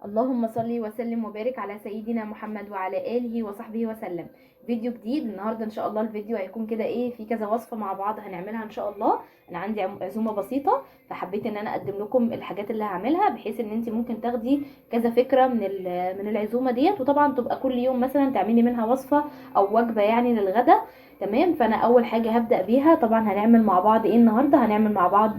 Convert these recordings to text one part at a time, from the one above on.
اللهم صل وسلم وبارك على سيدنا محمد وعلى اله وصحبه وسلم. فيديو جديد النهارده ان شاء الله. الفيديو هيكون كده في كذا وصفه مع بعض هنعملها ان شاء الله. انا عندي عزومه بسيطه، فحبيت ان انا اقدم لكم الحاجات اللي هعملها بحيث ان انت ممكن تاخدي كذا فكره من العزومه ديت، وطبعا تبقى كل يوم مثلا تعملي منها وصفه او وجبه يعني للغدا. تمام. فانا اول حاجه هبدا بيها طبعا هنعمل مع بعض النهارده. هنعمل مع بعض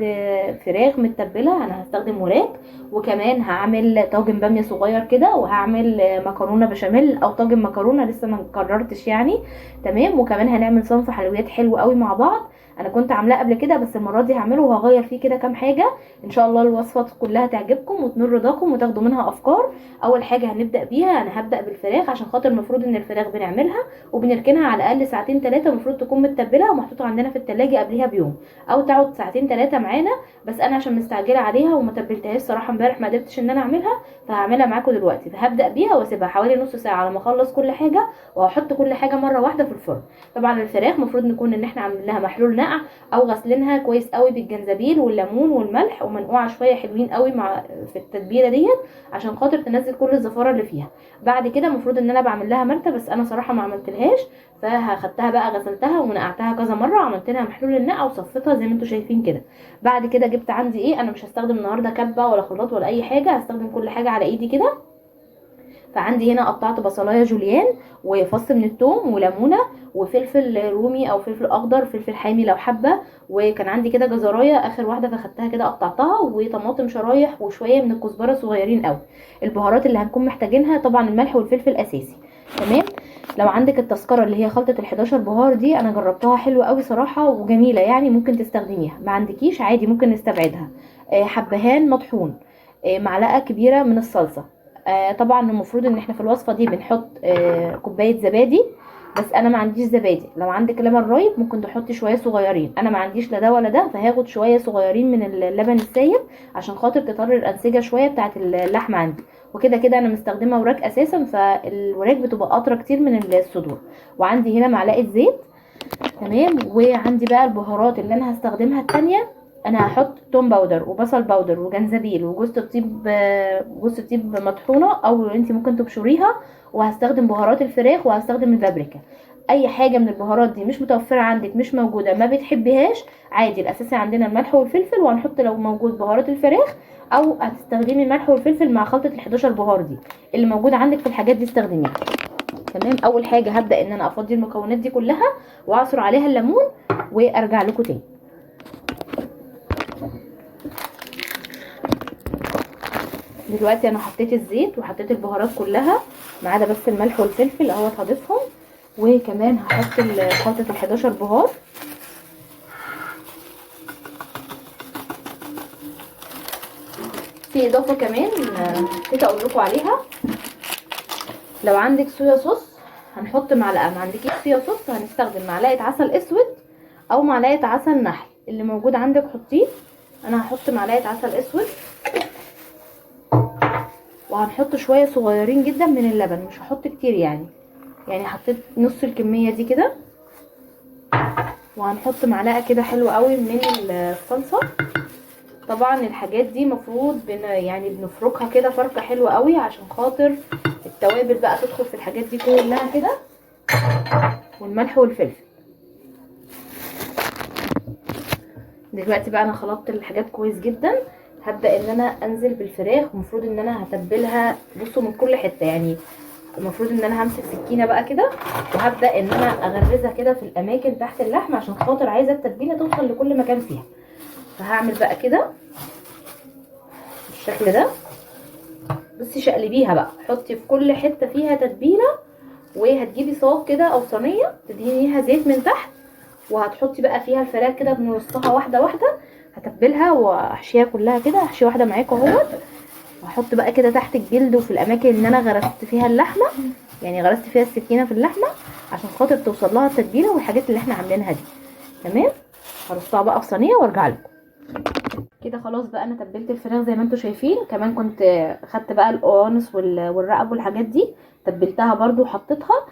فراخ متبله. انا هستخدم وراك، وكمان هعمل طاجن باميه صغير كده، وهعمل مكرونه بشاميل او طاجن مكرونه لسه ما قررتش يعني. تمام. وكمان هنعمل صنف حلويات حلو قوي مع بعض. انا كنت عاملاه قبل كده بس المره دي هعمله وهغير فيه كده كام حاجه. ان شاء الله الوصفات كلها تعجبكم وتنور رضاكم وتاخدوا منها افكار. اول حاجه هنبدا بيها انا هبدا بالفراخ، عشان خاطر المفروض ان الفراخ بنعملها وبنركنها على الاقل ساعتين 3. المفروض تكون متبله ومحطوطه عندنا في التلاجة قبلها بيوم، او تقعد ساعتين 3 معانا. بس انا عشان مستعجله عليها وما تبلتهاش صراحه امبارح ما قدرتش ان انا اعملها، فهعملها معاكم دلوقتي. فهبدا بيها واسيبها حوالي نص ساعه على ما اخلص كل حاجه، وهحط كل حاجه مره واحده في الفرن. طبعا الفراخ المفروض نكون ان احنا عاملين لها محلول نقع، او غسلينها كويس قوي بالجنزبيل والليمون والملح، ومنقوعه شويه حلوين قوي مع في التتبيله ديت عشان خاطر تنزل كل الزفاره اللي فيها. بعد كده المفروض ان انا بعمل لها مرتة، بس انا صراحه ما عملتلهاش. فاخدتها بقى غسلتها ونقعتها كذا مره، وعملت لها محلول النقع وصفيتها زي ما انتم شايفين كده. بعد كده جبت عندي انا مش هستخدم النهارده كبه ولا خلاط ولا اي حاجه، هستخدم كل حاجه على ايدي كده. فعندي هنا قطعت بصلايه جوليان، وفص من الثوم، وليمونه، وفلفل رومي او فلفل اخضر، فلفل حامي لو حابه. وكان عندي كده جزرايه اخر واحده فاخدتها كده قطعتها، وطماطم شرايح، وشويه من الكزبره صغيرين قوي. البهارات اللي هنكون محتاجينها طبعا الملح والفلفل اساسي. تمام. لو عندك التذكره اللي هي خلطه ال11 بهار دي، انا جربتها حلوه قوي صراحه وجميله يعني، ممكن تستخدميها. ما عندكيش عادي ممكن نستبعدها. حبهان مطحون، معلقه كبيره من الصلصه. طبعا المفروض ان احنا في الوصفه دي بنحط كوبايه زبادي، بس انا ما عنديش زبادي. لو عندك لبن رايب ممكن تحطي شويه صغيرين، انا ما عنديش لا ده ولا ده، فهاخد شويه صغيرين من اللبن السايب عشان خاطر تطري الانسجه شويه بتاعه اللحمه عندي. وكده كده انا مستخدمه وراك اساسا، فالوراك بتبقى اطرى كتير من الصدور. وعندي هنا معلقه زيت. تمام. وعندي بقى البهارات اللي انا هستخدمها التانية. انا هحط توم باودر وبصل باودر وجنزبيل وجوز الطيب، جوز الطيب مطحونه او انت ممكن تبشريها. وهستخدم بهارات الفراخ وهستخدم البابريكا. اي حاجه من البهارات دي مش متوفره عندك، مش موجوده، ما بتحبيهاش، عادي. الاساسي عندنا الملح والفلفل، وهنحط لو موجود بهارات الفراخ، او هتستخدمي الملح والفلفل مع خلطه ال11 بهار دي. اللي موجود عندك في الحاجات دي استخدميها. تمام. اول حاجه هبدا ان انا افضي المكونات دي كلها واعصر عليها الليمون، وارجع لكم تاني. دلوقتي انا حطيت الزيت وحطيت البهارات كلها ما عدا بس الملح والفلفل اهوت هضيفهم. وكمان هحط خلطه ال11 بهار. في اضافه كمان نسيت اقول لكم عليها. لو عندك صويا صوص هنحط معلقه، ما عندكيش صويا صوص هنستخدم معلقه عسل اسود او معلقه عسل نحل، اللي موجود عندك حطيه. انا هحط معلقه عسل اسود، وهنحط شويه صغيرين جدا من اللبن، مش هحط كتير يعني حطيت نص الكميه دي كده. وهنحط معلقه كده حلوه قوي من الصلصه. طبعا الحاجات دي مفروض يعني بنفركها كده فركه حلوه قوي عشان خاطر التوابل بقى تدخل في الحاجات دي كلها كده، والملح والفلفل. دلوقتي بقى انا خلطت الحاجات كويس جدا. هبدا ان انا انزل بالفراخ، المفروض ان انا هتبلها بصوا من كل حته يعني. المفروض ان انا همسك سكينه بقى كده، وهبدا ان انا اغرزها كده في الاماكن تحت اللحم عشان خاطر عايزه التتبيله توصل لكل مكان فيها. فهعمل بقى كده بالشكل ده. بصي شقلبيها بقى، حطي في كل حته فيها تتبيله، وهتجيبي صاج كده او صينيه تدهنيها زيت من تحت، وهتحطي بقى فيها الفراخ كده بنرصها واحده واحده. هتبلها واحشيها كلها كده، احشي واحده معاكم اهوت. وهحط بقى كده تحت الجلد وفي الاماكن اللي انا غرست فيها اللحمه، يعني غرست فيها السكينه في اللحمه عشان خاطر توصل لها التتبيله والحاجات اللي احنا عاملينها دي. تمام. هرصها بقى في صينيه وارجع لكم. كده خلاص بقى انا تبلت الفراخ زي ما انتم شايفين. كمان كنت خدت بقى القوانص والرقب والحاجات دي، تبلتها برده وحطيتها.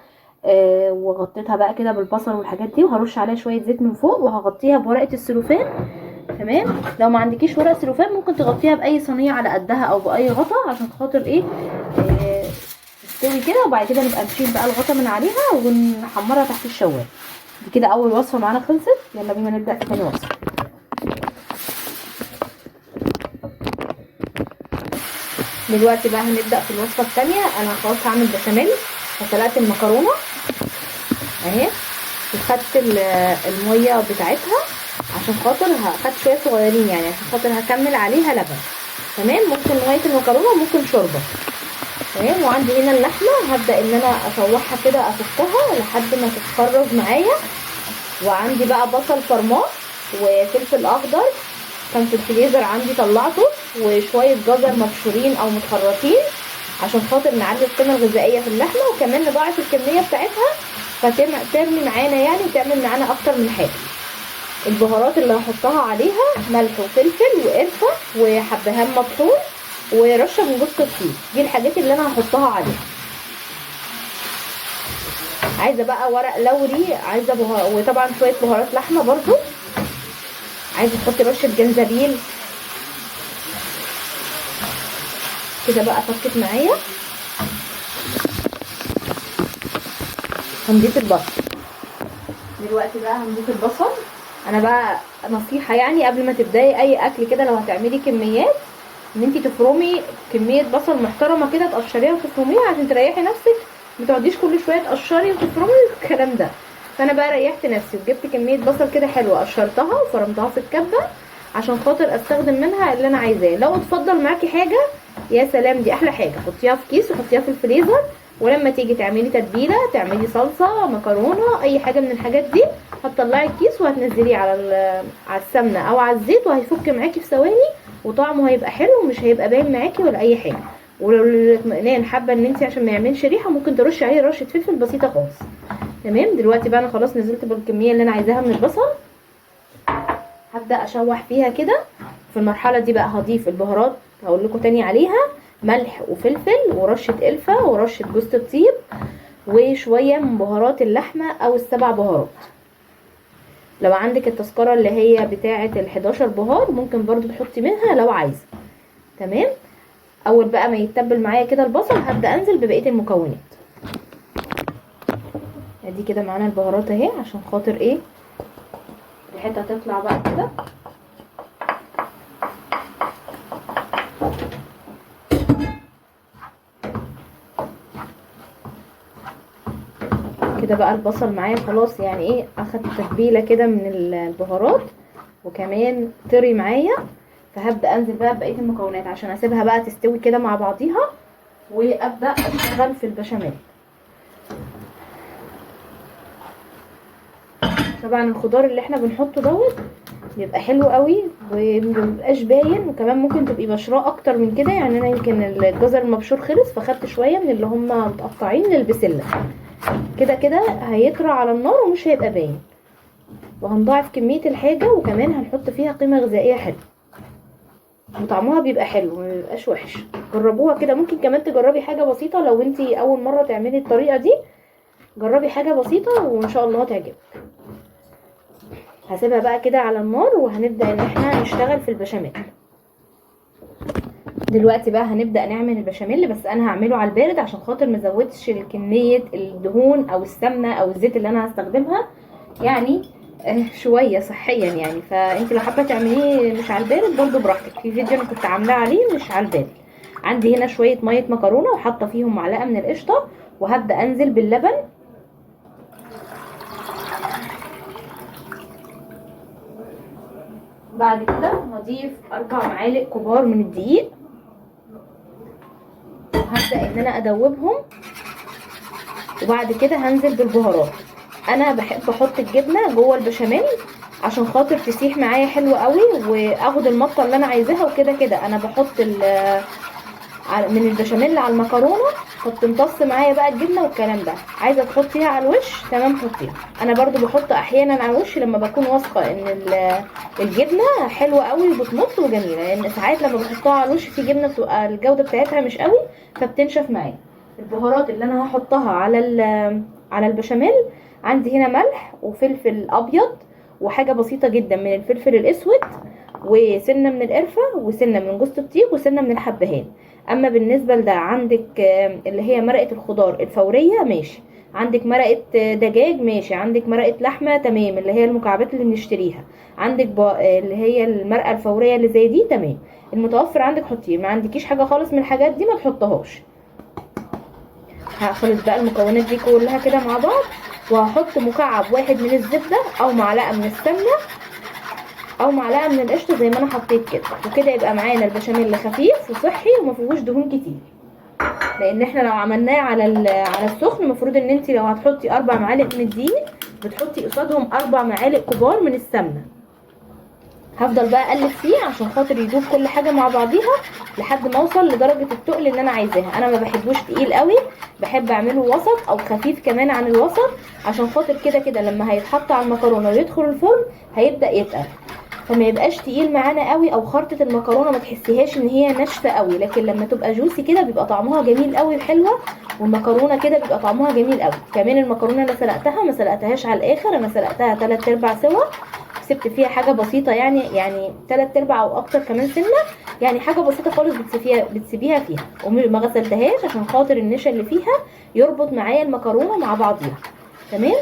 وغطيتها بقى كده بالبصل والحاجات دي، وهرش عليها شويه زيت من فوق، وهغطيها بورقه السلوفان. تمام. لو ما عندكيش ورق سلوفان ممكن تغطيها باي صينيه على قدها او باي غطا عشان خاطر ايه تستوي كده، وبعد كده نبقى نشيل بقى الغطا من عليها ونحمرها تحت الشوايه. دي كده اول وصفه معانا خلصت. يلا بينا نبدا في تاني وصفه. دلوقتي بقى هنبدا في الوصفه الثانيه. انا خلاص هعمل بشاميل، فسلقت المكرونه اهي وخدت الميه بتاعتها عشان خاطر خدت شويه صغيرين يعني عشان خاطر هكمل عليها لبن. تمام. ممكن ميه المكرونه وممكن شوربه. تمام. وعندي هنا اللحمه هبدا ان انا اشوحها كده افكها لحد ما تتفرج معايا. وعندي بقى بصل فرمان وفلفل اخضر كان في الفريزر عندي طلعته، وشويه جزر مبشورين او متخرطين عشان خاطر نعلي القيمه الغذائيه في اللحمه، وكمان نضاعف الكميه بتاعتها فترمي معانا يعني وتعمل معانا اكتر من حاجه. البهارات اللي هحطها عليها ملح وفلفل وقرفه وحبهان مطحون ورشه من جوز الطيب. دي الحاجات اللي انا هحطها عليها. عايزه بقى ورق لوري، عايزه وطبعا شويه بهارات لحمه برضو. عايزه تحطي رشه جنزبيل كده بقى. فكت معايا. هنضيف البصل دلوقتي بقى. هنضيف البصل. انا بقى نصيحه يعني قبل ما تبداي اي اكل كده لو هتعملي كميات ان انتي تفرمي كميه بصل محترمه كده، تقشريها وتفرميها عشان تريحي نفسك، ما تقعديش كل شويه تقشري وتفرمي الكلام ده. فانا بقى ريحت نفسي وجبت كميه بصل كده حلوه قشرتها وفرمتها في الكبه عشان خاطر استخدم منها اللي انا عايزاه. لو اتفضل معاكي حاجه يا سلام، دي احلى حاجه، حطيها في كيس وحطيها في الفريزر، ولما تيجي تعملي تتبيله، تعملي صلصه، مكرونه، اي حاجه من الحاجات دي، هتطلعي الكيس وهتنزليه على السمنه او على الزيت وهيفك معاكي في ثواني، وطعمه هيبقى حلو ومش هيبقى باين معاكي ولا اي حاجه. ولو للاطمئنان حابه ان انت عشان ما يعملش ريحه ممكن ترشي عليه رشه فلفل بسيطه خالص. تمام. دلوقتي بقى انا خلاص نزلت بالكميه اللي انا عايزاها من البصل. هبدا اشوح فيها كده. في المرحله دي بقى هضيف البهارات، هقول لكم تاني عليها: ملح وفلفل ورشه قرفه ورشه جوز الطيب وشويه من بهارات اللحمه او ال7 بهارات. لو عندك التذكره اللي هي بتاعه ال11 بهار ممكن برضو تحطي منها لو عايزه. تمام. اول بقى ما يتبل معايا كده البصل هبدا انزل ببقيه المكونات. ادي كده معانا البهارات اهي عشان خاطر ايه الحته تطلع بقى كده. كده بقى البصل معايا خلاص يعني ايه اخد تتبيله كده من البهارات وكمان طري معايا. فهبدا انزل بقى ببقيه المكونات عشان اسيبها بقى تستوي كده مع بعضيها وابدا اشتغل في البشاميل. طبعا الخضار اللي احنا بنحطه دوت بيبقى حلو قوي ومبيبقاش باين، وكمان ممكن تبقي بشراه اكتر من كده. يعني انا يمكن الجزر المبشور خلص فخدت شويه من اللي هم متقطعين للبسله. كده كده هيطرى على النار ومش هيبقى باين، وهنضاعف كميه الحاجه وكمان هنحط فيها قيمه غذائيه حلوه وطعمها بيبقى حلو ما بيبقاش وحش. جربوها كده. ممكن كمان تجربي حاجه بسيطه لو انتي اول مره تعملي الطريقه دي، جربي حاجه بسيطه وان شاء الله هتعجبك. هسيبها بقى كده على النار وهنبدا ان احنا نشتغل في البشاميل. دلوقتي بقى هنبدا نعمل البشاميل، بس انا هعمله على البارد عشان خاطر ما ازودش كميه الدهون او السمنه او الزيت اللي انا هستخدمها، يعني شويه صحيا يعني. فانت لو حابه تعمليه مش على البارد برضو براحتك. في فيديو انا كنت عاملاه عليه مش على البارد. عندي هنا شويه ميه مكرونه وحاطه فيهم معلقه من القشطه، وهبدا انزل باللبن. بعد كده هضيف 4 معالق كبار من الدقيق، وهبدا ان انا ادوبهم. وبعد كده هنزل بالبهارات. انا بحب احط الجبنه جوه البشاميل عشان خاطر تسيح معايا حلو قوي واخد المطه اللي انا عايزاها. وكده كده انا بحط من البشاميل على المكرونه فبتمتص معايا بقى الجبنه والكلام ده. عايزه تحطيها على الوش تمام حطيها. انا برضو بحط احيانا على الوش لما بكون واثقه ان الجبنه حلوه قوي وبتمط وجميله، لان ساعات لما بحطها على الوش في جبنه بتبقى الجوده بتاعتها مش قوي فبتنشف معايا. البهارات اللي انا هحطها على البشاميل عندي هنا ملح وفلفل ابيض وحاجه بسيطه جدا من الفلفل الاسود وسنه من القرفه وسنه من جوز الطيب وسنه من الحبهان. اما بالنسبه لده عندك اللي هي مرقه الخضار الفوريه ماشي، عندك مرقه دجاج ماشي، عندك مرقه لحمه تمام اللي هي المكعبات اللي بنشتريها، عندك اللي هي المرقه الفوريه اللي زي دي تمام. المتوفر عندك حطيه، ما عندكيش حاجه خالص من الحاجات دي ما تحطهاش. هخلط بقى المكونات دي كلها كده مع بعض، وهحط مكعب واحد من الزبده او معلقه من السمنه او معلقه من القشطه زي ما انا حطيت كده، وكده يبقى معانا البشاميل خفيف وصحي وما فيهوش دهون كتير. لان احنا لو عملناه على السخن المفروض ان انت لو هتحطي 4 معالق من الدقيق بتحطي قصادهم 4 معالق كبار من السمنه. هفضل بقى اقلب فيه عشان خاطر يدوب كل حاجه مع بعضيها لحد ما اوصل لدرجه التقل اللي انا عايزاها. انا ما بحبوش تقيل قوي، بحب اعمله وسط او خفيف كمان عن الوسط، عشان خاطر كده كده لما هيتحط على المكرونه ويدخل الفرن هيبدا يتقل، فما يبقاش تقيل معانا قوي، او خرطه المكرونه ما تحسيهاش ان هي ناشفه قوي، لكن لما تبقى جوسي كده بيبقى طعمها جميل قوي وحلوه، والمكرونه كده بيبقى طعمها جميل قوي. كمان المكرونه انا سلقتها ما سلقتهاش على الاخر، انا سلقتها 3/4 سوا، سبت فيها حاجه بسيطه يعني 3/4 او اكتر كمان سنه، يعني حاجه بسيطه خالص بتسيبيها فيها، وما غسلتهاش عشان خاطر النشا اللي فيها يربط معايا المكرونه مع بعضيها. تمام.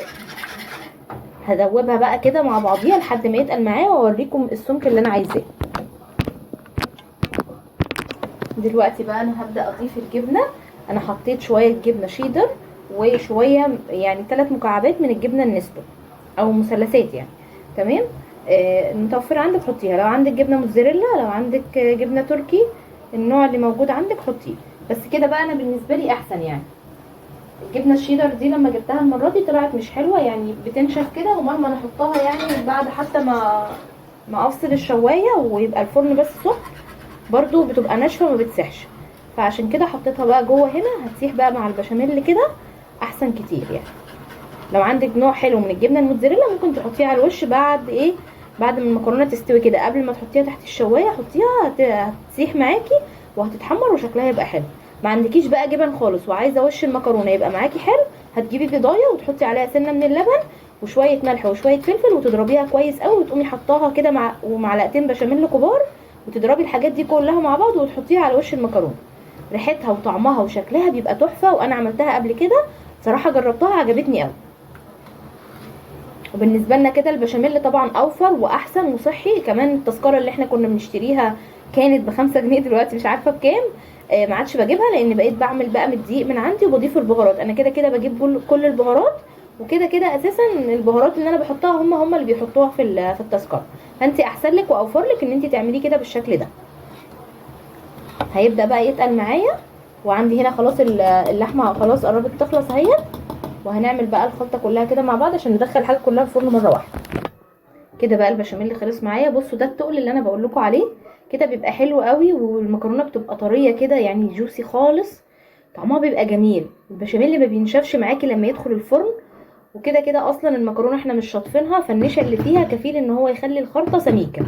هدوبها بقى كده مع بعضيها لحد ما يتقل معايا واوريكم السمك اللي انا عايزاه. دلوقتي بقى انا هبدا اضيف الجبنه. انا حطيت شويه جبنه شيدر وشويه يعني 3 مكعبات من الجبنه النستو او مثلثات يعني. تمام. المتوفره عندك حطيها، لو عندك جبنه موتزاريلا، لو عندك جبنه تركي، النوع اللي موجود عندك حطيه. بس كده بقى انا بالنسبه لي احسن يعني. الجبنه الشيدر دي لما جبتها المره دي طلعت مش حلوه، يعني بتنشف كده، ومهما انا احطها يعني بعد حتى ما افصل الشوايه ويبقى الفرن بس سخن برضو بتبقى ناشفه وما بتسحش، فعشان كده حطيتها بقى جوه هنا، هتسيح بقى مع البشاميل كده احسن كتير يعني. لو عندك نوع حلو من الجبنه الموتزاريلا ممكن تحطيها على الوش بعد ما المكرونه تستوي كده، قبل ما تحطيها تحت الشوايه حطيها، هتسيح معاكي وهتتحمر وشكلها يبقى حلو. ما عندكيش بقى جبن خالص وعايزه وش المكرونه يبقى معاكي حلو، هتجيبي بيضايه وتحطي عليها سنه من اللبن وشويه ملح وشويه فلفل وتضربيها كويس قوي، وتقومي حطاها كده ومعلقتين بشاميل كبار، وتضربي الحاجات دي كلها مع بعض وتحطيها على وش المكرونه. ريحتها وطعمها وشكلها بيبقى تحفه، وانا عملتها قبل كده صراحه جربتها عجبتني قوي. وبالنسبه لنا كده البشاميل طبعا اوفر واحسن وصحي كمان. التذكره اللي احنا كنا بنشتريها كانت ب5 جنيه، دلوقتي مش عارفه بكام. ما عادش بجيبها لان بقيت بعمل بقى من الدقيق من عندي وبضيف البهارات. انا كده كده بجيب كل البهارات، وكده كده اساسا البهارات اللي انا بحطها هم اللي بيحطوها في التذكره، فانت احسن لك واوفر لك ان انت تعمليه كده بالشكل ده. هيبدا بقى يتقل معايا، وعندي هنا خلاص اللحمه خلاص قربت تخلص اهي، وهنعمل بقى الخلطه كلها كده مع بعض عشان ندخل الحاجه كلها الفرن مره واحده. كده بقى البشاميل خلص معايا. بصوا ده التقل اللي انا بقول لكم عليه، كده بيبقى حلو قوي، والمكرونه بتبقى طريه كده يعني جوسي خالص، طعمها بيبقى جميل. البشاميل ما بينشفش معاكي لما يدخل الفرن، وكده كده اصلا المكرونه احنا مش شاطفينها، فالنشا اللي فيها كفيل ان هو يخلي الخلطه سميكه.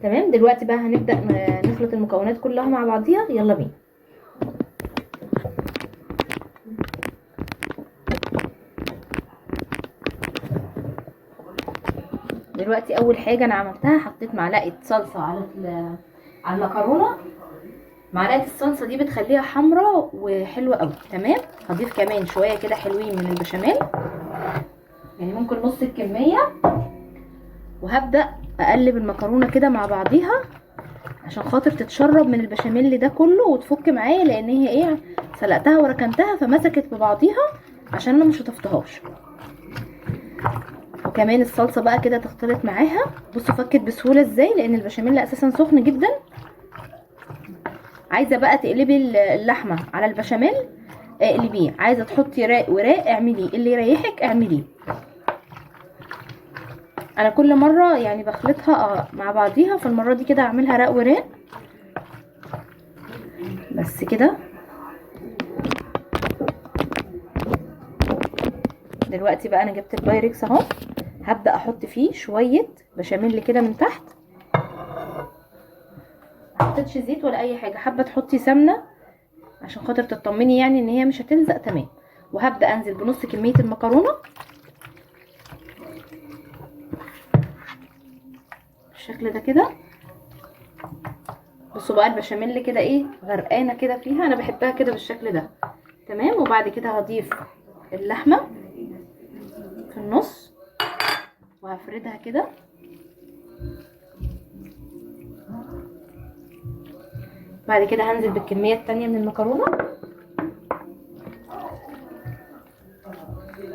تمام. دلوقتي بقى هنبدا نخلط المكونات كلها مع بعضيها، يلا بينا. دلوقتي اول حاجه انا عملتها حطيت معلقه صلصه على المكرونه. معلقه الصلصه دي بتخليها حمراء وحلوه قوي. تمام. هضيف كمان شويه كده حلوين من البشاميل، يعني ممكن نص الكميه، وهبدا اقلب المكرونه كده مع بعضيها عشان خاطر تتشرب من البشاميل ده كله وتفك معايا، لان هي سلقتها وركنتها فمسكت ببعضيها عشان انا مش هطفتهاش. وكمان الصلصه بقى كده تختلط معاها. بصوا فكت بسهوله ازاي، لان البشاميل اساسا سخن جدا. عايزه بقى تقلبي اللحمه على البشاميل اقلبيه، عايزه تحطي وراق اعمليه، اللي يريحك اعمليه. انا كل مره يعني بخلطها مع بعضيها، فالمره دي كده هعملها راق وراق بس كده. دلوقتي بقى انا جبت البايركس اهو، هبدا احط فيه شويه بشاميل كده من تحت. ما حطيتش زيت ولا اي حاجه، حابه تحطي سمنه عشان خاطر تطمني يعني ان هي مش هتلزق. تمام. وهبدا انزل بنص كميه المكرونه بالشكل ده كده، بصوا بقى البشاميل كده ايه غرقانه كده فيها، انا بحبها كده بالشكل ده. تمام. وبعد كده هضيف اللحمه في النص وهفردها كده. بعد كده هنزل بالكميه التانية من المكرونه.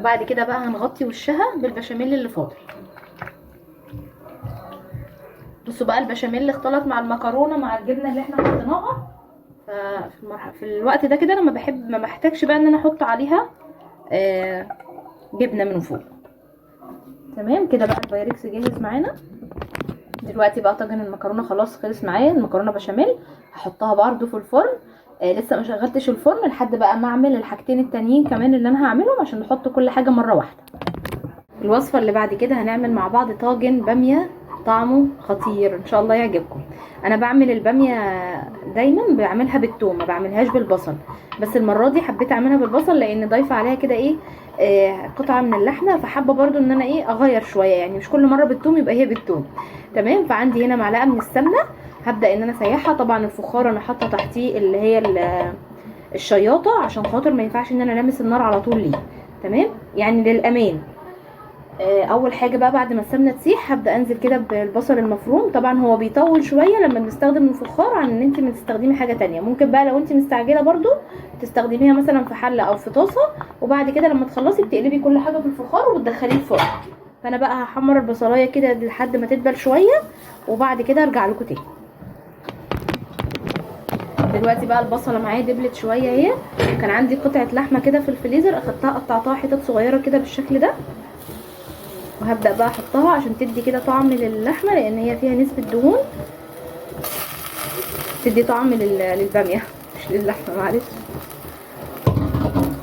بعد كده بقى هنغطي وشها بالبشاميل اللي فاضل. بصوا بقى البشاميل اللي اختلط مع المكرونه مع الجبنه اللي احنا حطيناها. في الوقت ده كده انا ما بحتاجش بقى ان انا احط عليها جبنه من فوق. تمام كده بقى البايركس جاهز معانا. دلوقتي بقى طاجن المكرونه خلاص خلص معايا، المكرونه بشاميل هحطها برده في الفرن. لسه ما شغلتش الفرن لحد بقى ما اعمل الحاجتين التانيين كمان اللي انا هعملهم عشان نحط كل حاجه مره واحده. الوصفه اللي بعد كده هنعمل مع بعض طاجن باميه طعمه خطير ان شاء الله يعجبكم. انا بعمل الباميه دايما بعملها بالثوم، ما بعملهاش بالبصل، بس المره دي حبيت اعملها بالبصل لان ضايفه عليها كده ايه قطعه من اللحمه، فحابه برضو ان انا ايه اغير شويه، يعني مش كل مره بالثوم يبقى هي بالثوم. تمام. فعندي هنا معلقه من السمنه هبدا ان انا اسيحها. طبعا الفخار انا حاطه تحتيه اللي هي الشياطه عشان خاطر ما ينفعش ان انا لامس النار على طول ليه. تمام يعني للامان. اول حاجه بقى بعد ما السمنه تسيح هبدا انزل كده بالبصل المفروم. طبعا هو بيطول شويه لما بنستخدم الفخار عن ان انت تستخدمي حاجه تانية. ممكن بقى لو انت مستعجله برضو تستخدميها مثلا في حله او في طاسه، وبعد كده لما تخلصي بتقلبي كل حاجه في الفخار وبتدخليه الفرن. فانا بقى هحمر البصلايه كده لحد ما تدبل شويه وبعد كده ارجع لكم تاني. دلوقتي بقى البصله معايا دبلت شويه اهي. كان عندي قطعه لحمه كده في الفريزر اخدتها قطعتها حتت صغيره كده بالشكل ده، وهبدأ بقى احطها عشان تدي كده طعم للحمة لان هي فيها نسبة دهون تدي طعم للبامية مش للحمة معلش.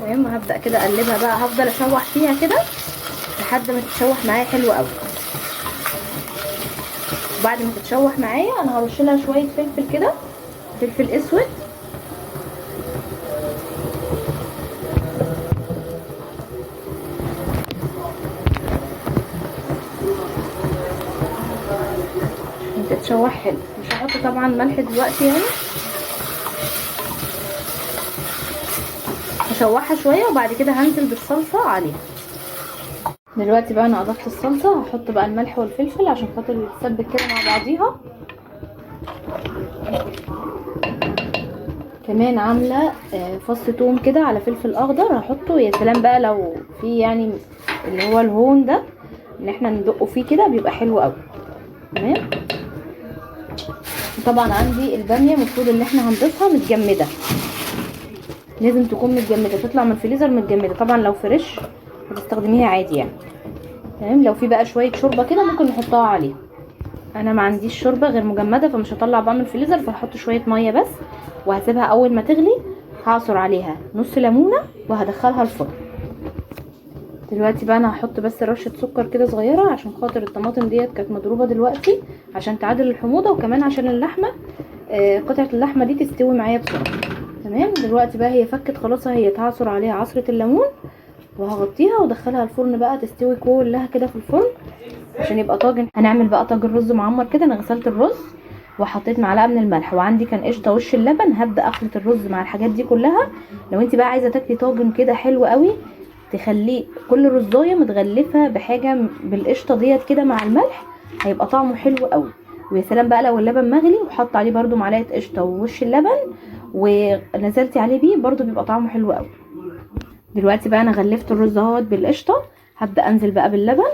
تمام. وهبدأ كده اقلبها بقى، هفضل اشوح فيها كده لحد ما تتشوح معايا حلو قوي. وبعد ما تتشوح معايا انا هرش لها شوية فلفل كده، فلفل اسود تتشوح حلو. مش هحط طبعا ملح دلوقتي يعني، هشوحها شويه وبعد كده هنزل بالصلصه عليها. دلوقتي بقى انا اضفت الصلصه، هحط بقى الملح والفلفل عشان خاطر تتسبك كده مع بعضيها. كمان عامله فص ثوم كده على فلفل اخضر هحطه. يا سلام بقى لو في يعني اللي هو الهون ده اللي احنا ندقه فيه كده بيبقى حلو قوي. تمام. طبعا عندي الباميه المفروض ان احنا هنضيفها متجمده، لازم تكون متجمده، تطلع من الفريزر متجمده. طبعا لو فريش هتستخدميها عادي يعني. تمام. لو في بقى شويه شوربه كده ممكن نحطها عليها. انا ما عنديش شوربه غير مجمده فمش هطلع بقى من الفريزر، فهحط شويه ميه بس وهسيبها. اول ما تغلي هعصر عليها نص ليمونه وهدخلها الفرن. دلوقتي بقى انا هحط بس رشه سكر كده صغيره عشان خاطر الطماطم ديت كانت مضروبه دلوقتي عشان تعادل الحموضه، وكمان عشان اللحمه قطعه اللحمه دي تستوي معايا بسرعه. تمام. دلوقتي بقى هي فكت خلاص، هي هعصر عليها عصره الليمون وهغطيها وادخلها الفرن بقى تستوي كلها كده في الفرن عشان يبقى طاجن. هنعمل بقى طاجن رز معمر كده. انا غسلت الرز وحطيت معلقه من الملح وعندي كان قشطه وش اللبن. هبدا اخلط الرز مع الحاجات دي كلها. لو انت بقى عايزه تاكلي طاجن كده حلو قوي تخليه كل رزايه متغلفه بحاجه بالقشطه ديت كده مع الملح، هيبقى طعمه حلو قوي. ويا سلام بقى لو اللبن مغلي وحط عليه برده معلقه قشطه ووش اللبن ونزلتي عليه بيه برده بيبقى طعمه حلو قوي. دلوقتي بقى انا غلفت الرز اهوت بالقشطه، هبدا انزل بقى باللبن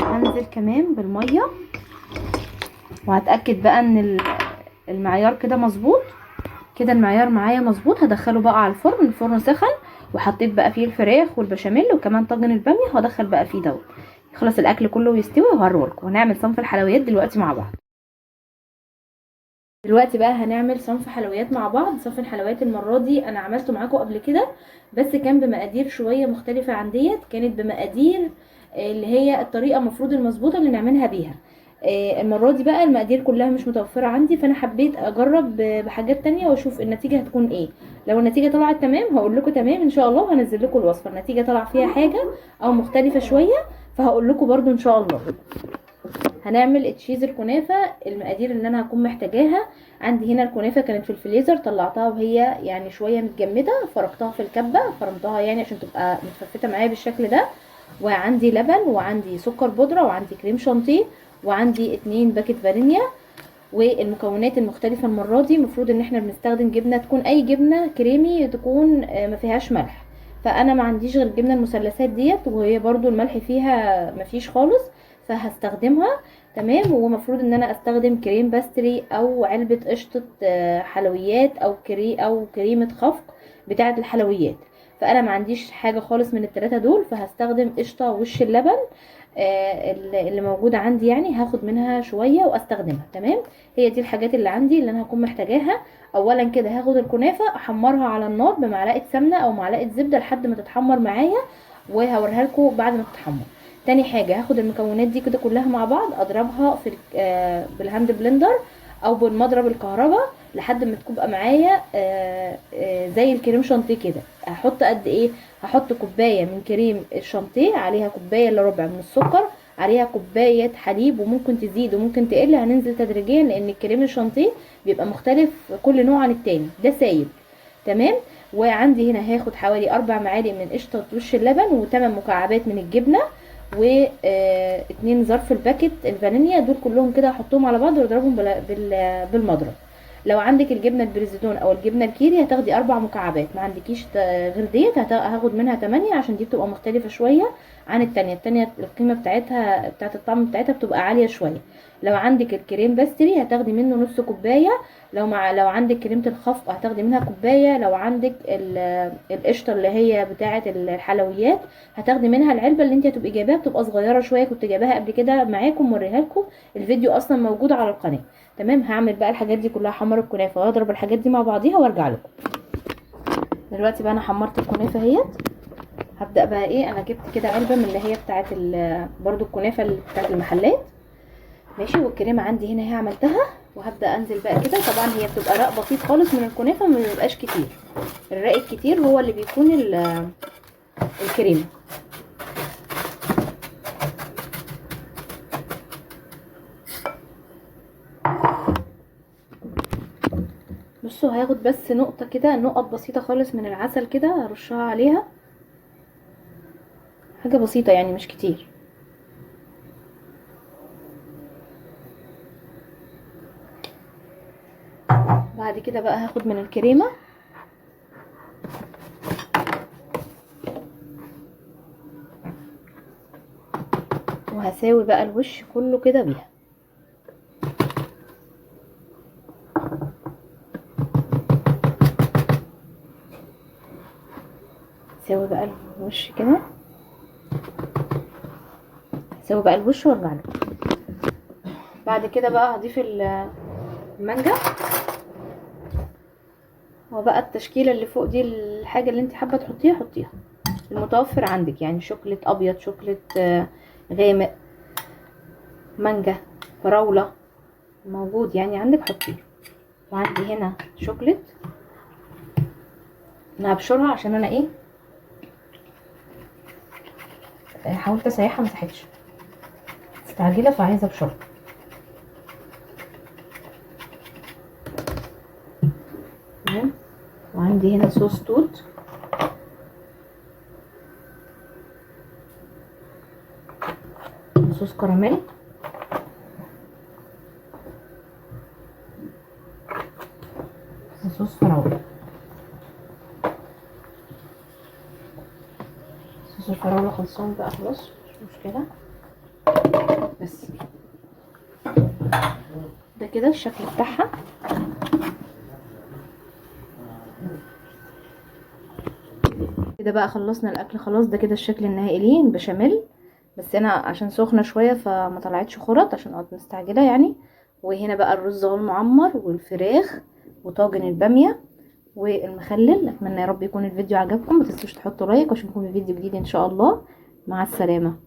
وهنزل كمان بالميه، وهتاكد بقى ان المعيار كده مظبوط. كده المعيار معايا مظبوط. هدخله بقى على الفرن. الفرن سخن وحطيت بقى فيه الفراخ والبشاميل وكمان طاجن الباميه، وهدخل بقى فيه دوت. خلاص الاكل كله يستوي وهروّلكم. هنعمل صنف الحلويات دلوقتي مع بعض. دلوقتي بقى هنعمل صنف حلويات مع بعض. صنف الحلويات المره دي انا عملته معاكم قبل كده بس كان بمقادير شويه مختلفه عن ديت. كانت بمقادير اللي هي الطريقه المفروض المظبوطه اللي نعملها بيها. المره دي بقى المقادير كلها مش متوفره عندي، فانا حبيت اجرب بحاجات تانية واشوف النتيجه هتكون ايه. لو النتيجه طلعت تمام هقول لكم تمام ان شاء الله، وهنزل لكم الوصفه. النتيجه طلع فيها حاجه او مختلفه شويه فهقول لكم برده ان شاء الله. هنعمل تشيز الكنافه. المقادير اللي انا هكون محتاجاها: عندي هنا الكنافه كانت في الفريزر، طلعتها وهي يعني شويه متجمده، فركتها في الكبه، فرمتها يعني عشان تبقى متفتته معايا بالشكل ده. وعندي لبن، وعندي سكر بودره، وعندي كريم شانتيه، وعندي 2 باكت فانيليا. والمكونات المختلفه المره دي المفروض ان احنا بنستخدم جبنه، تكون اي جبنه كريمي، تكون ما فيهاش ملح. فانا ما عنديش غير الجبنه المثلثات ديت، وهي برضو الملح فيها ما فيش خالص، فهستخدمها. تمام. ومفروض ان انا استخدم كريم باستري او علبه قشطه حلويات، او كريمه خفق بتاعه الحلويات. فانا ما عنديش حاجه خالص من الثلاثه دول، فهستخدم قشطه وش اللبن اللي موجوده عندي، يعني هاخد منها شويه واستخدمها. تمام. هي دي الحاجات اللي عندي اللي انا هكون محتاجاها. اولا كده هاخد الكنافه احمرها على النار بمعلقه سمنه او معلقه زبده لحد ما تتحمر معايا، وهوريها لكم بعد ما تتحمر. تاني حاجه هاخد المكونات دي كده كلها مع بعض، اضربها في بالهاند بلندر او بالمضرب الكهرباء لحد ما تبقى معايا زي الكريم شانتيه كده. هحط قد ايه؟ هحط كوبايه من كريم الشانتيه، عليها كوبايه الا ربع من السكر، عليها كوبايه حليب، وممكن تزيد وممكن تقل، هننزل تدريجيا لان الكريم الشانتيه بيبقى مختلف كل نوع عن التاني، ده سايب. تمام. وعندي هنا هاخد حوالي 4 معالق من قشطه وش اللبن، و8 مكعبات من الجبنه، و2 ظرف الباكت الفانيليا. دول كلهم كده هحطهم على بعض واضربهم بالمضرب. لو عندك الجبنه البريزيدون او الجبنه الكيري هتاخدي 4 مكعبات، ما عندكيش غير ديت هاخد منها 8 عشان دي بتبقى مختلفه شويه عن التانية القيمه بتاعتها بتاعت الطعم بتاعتها بتبقى عاليه شويه. لو عندك الكريم باستري هتاخدي منه نص كوبايه، لو عندك كريمه الخفق هتاخدي منها كوبايه، لو عندك القشطه اللي هي بتاعه الحلويات هتاخدي منها العلبه اللي انت هتبقي جايباها، بتبقى صغيره شويه، كنت جايباها قبل كده معاكم موريها لكم، الفيديو اصلا موجود على القناه. تمام. هعمل بقى الحاجات دي كلها، احمر الكنافه واضرب الحاجات دي مع بعضيها وارجع لكم. دلوقتي بقى انا حمرت الكنافه اهيت. هبدا بقى ايه، انا جبت كده علبه من اللي هي بتاعه برده الكنافه اللي بتاعه المحلات. ماشي. والكريمه عندي هنا هي عملتها، وهبدا انزل بقى كده. طبعا هي بتبقى رق بسيط خالص من الكنافه، ما بيبقاش كتير. الرق الكتير هو اللي بيكون الكريمه. بصوا، هاخد بس نقطه كده، نقط بسيطه خالص من العسل كده هرشها عليها، حاجه بسيطه يعني مش كتير. بعد كده بقى هاخد من الكريمه وهساوي بقى الوش كله كده بيها. ساوي بقى الوش كده، ساوي بقى الوش وارجع له. بعد كده بقى هضيف المانجا، وبقى التشكيله اللي فوق دي الحاجه اللي انت حابه تحطيها حطيها، المتوفر عندك يعني، شوكليت ابيض، شوكليت غامق، مانجا، فراوله، موجود يعني عندك حطيه. وعندي هنا شوكليت، انا هبشرها عشان انا ايه حاولت اسيحها مسحتش، مستعجله فعايزه ابشرها. تمام. وعندي هنا صوص توت، صوص كراميل، صوص فراوله. صوص الفراوله خلصان بقى خلاص، مش مشكله. بس ده كده الشكل بتاعها. كده بقى خلصنا الاكل خلاص، ده كده الشكل النهائي ليه، البشاميل. بس انا عشان سخنه شويه فما طلعتش خرط عشان اقعد مستعجله يعني. وهنا بقى الرز اهو المعمر والفراخ وطاجن الباميه والمخلل. اتمنى يا رب يكون الفيديو عجبكم، ما تنسوش تحطوا لايك واشوفكم في فيديو جديد ان شاء الله. مع السلامه.